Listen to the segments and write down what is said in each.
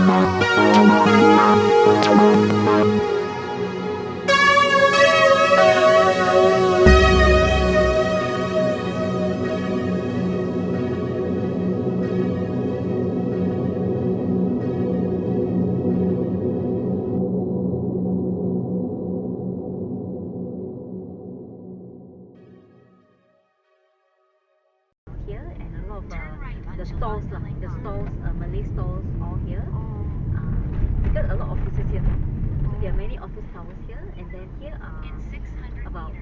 Here and a lot of the stalls lah, the stalls, Malay stalls all here. Because a lot of offices here, so there are many office towers here, and then here are about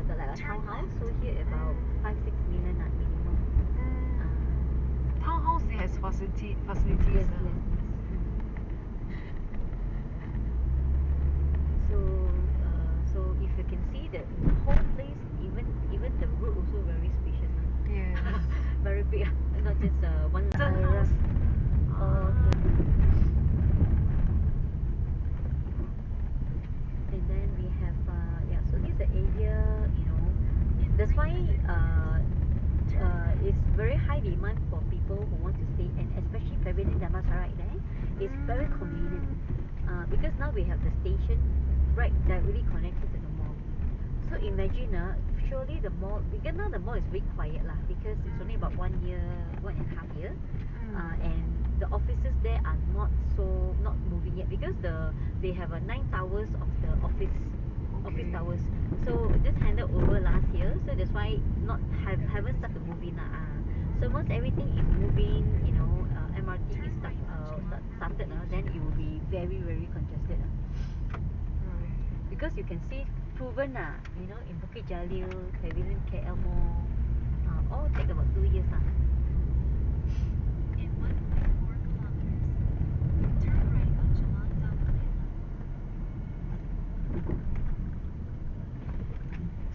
the like a townhouse. So here about 5-6 million minimum. Townhouse has facilities. Yes, yes. So if you can see that the whole place, even the road also very spacious. Yes. Very big, not just one house. And then we have so this is the area, that's why it's very high demand for people who want to stay, and especially Pavilion Damansara there, it's very convenient because now we have the station right directly connected to the mall. So imagine surely the mall, because now the mall is very quiet lah, because it's only about 1 and a half year, and the offices there are not moving yet, because they have 9 towers of the office towers, so just handed over last year, so that's why haven't started moving lah. So once everything is moving, MRT is started, then it will be very very congested. Because you can see proven in Bukit Jalil, Pavilion KL Mall, all take about 2 years .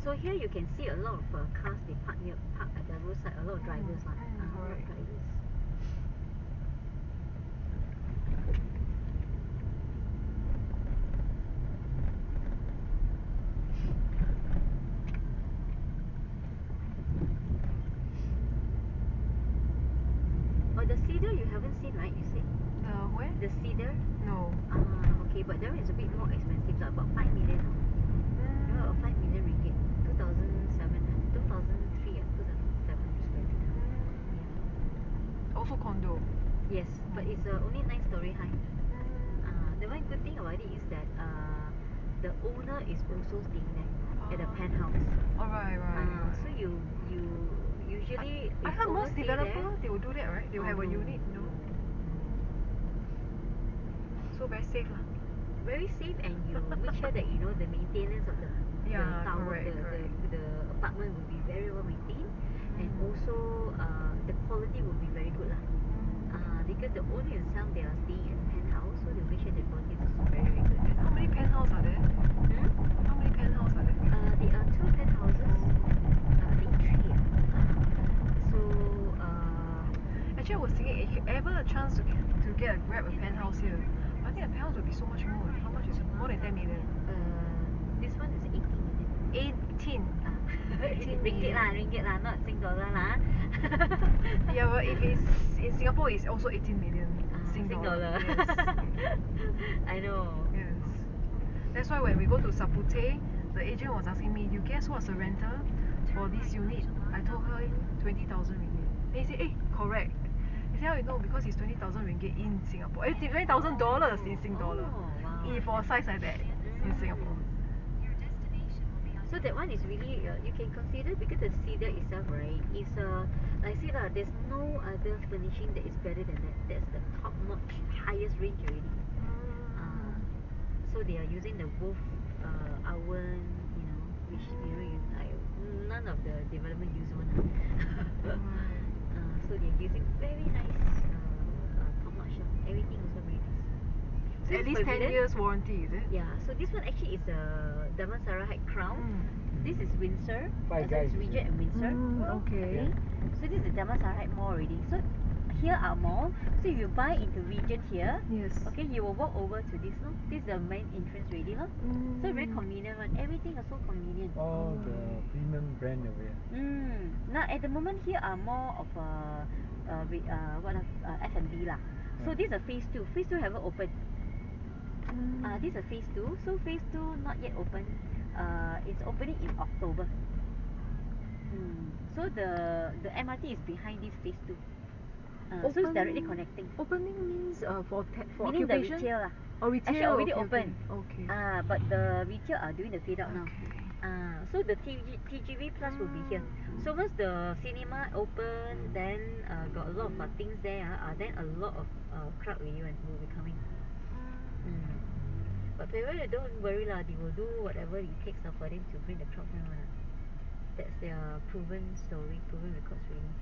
So here you can see a lot of cars, they park at the roadside, a lot of drivers . A lot of drivers. Oh, the Cedar you haven't seen, right? You say? Where? The Cedar? No. Okay, but that one is a bit more expensive, about 5 million. 5 million ringgit. 2003 and 2007 square meter. Also condo. Yes, but it's only 9-story high. The one good thing about it is that the owner is also staying there at the penthouse. Right. So you usually, I heard most developers they will do that, right? They will have a unit, so very safe lah. Very safe, and you make sure that the maintenance of the tower, correct. the apartment will be very well maintained, and also the quality will be very good lah. Because the owner itself, they are staying at the penthouse, so they make sure the quality is also very very good. How many penthouse are there? How many penthouse are there? There are 2 penthouses. I think 3. So actually I was thinking, if you ever a chance to grab a penthouse here, I think a penthouse would be so much more. How much is it? More than 10 million. This one is 18 million. 18 ringgit lah, not Sing dollar lah. Yeah, but if it's in Singapore, it's also 18 million Sing dollar. Yes. I know. Yes. That's why when we go to Sapute, the agent was asking me, you guess what's the rental for this unit? I told her 20,000 ringgit. And he said, correct. He said, how you know? Because it's 20,000 ringgit in Singapore. It's $20,000 in Sing dollar. Wow. For a size like that in Singapore. So that one is really, you can consider, because the Cedar itself, right, is like I said lah, there's no other furnishing that is better than that. That's the top notch, highest range already. So they are using the wolf oven, which none of the development use one. So they're using very nice top notch. Everything also very nice. So at least 10 years warranty, is it? Yeah, so this one actually is a Damansara Crown. This is Windsor. This is Regent and Windsor. Okay. So this is the Damansara Mall already. So here are mall. So if you buy into Regent here, yes. Okay, you will walk over to this. This is the main entrance already. So very convenient one. Everything is so convenient. All the premium brand over here. Now at the moment here are more of F&B lah. So this is a phase 2. Phase 2 haven't opened. This is a phase 2. So phase 2 not yet open. It's opening in October. So the MRT is behind this phase 2. So it's directly connecting. Opening means for Meaning the occupation? retail lah. Oh, retail. Actually already okay, open. Okay. But the retail are doing the fit out now. Okay. So the TGV Plus will be here. So once the cinema open, then got a lot of things there. Then a lot of crowd will be coming. But Pavilion, don't worry lah. They will do whatever it takes for them to bring the crowd down. That's their proven story, proven records really.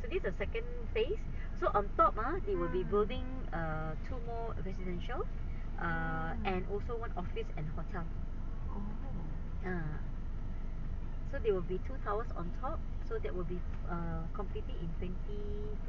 So this is the second phase. So on top, they will be building 2 more residential, and also 1 office and hotel. So there will be 2 towers on top. So that will be completed in 2020.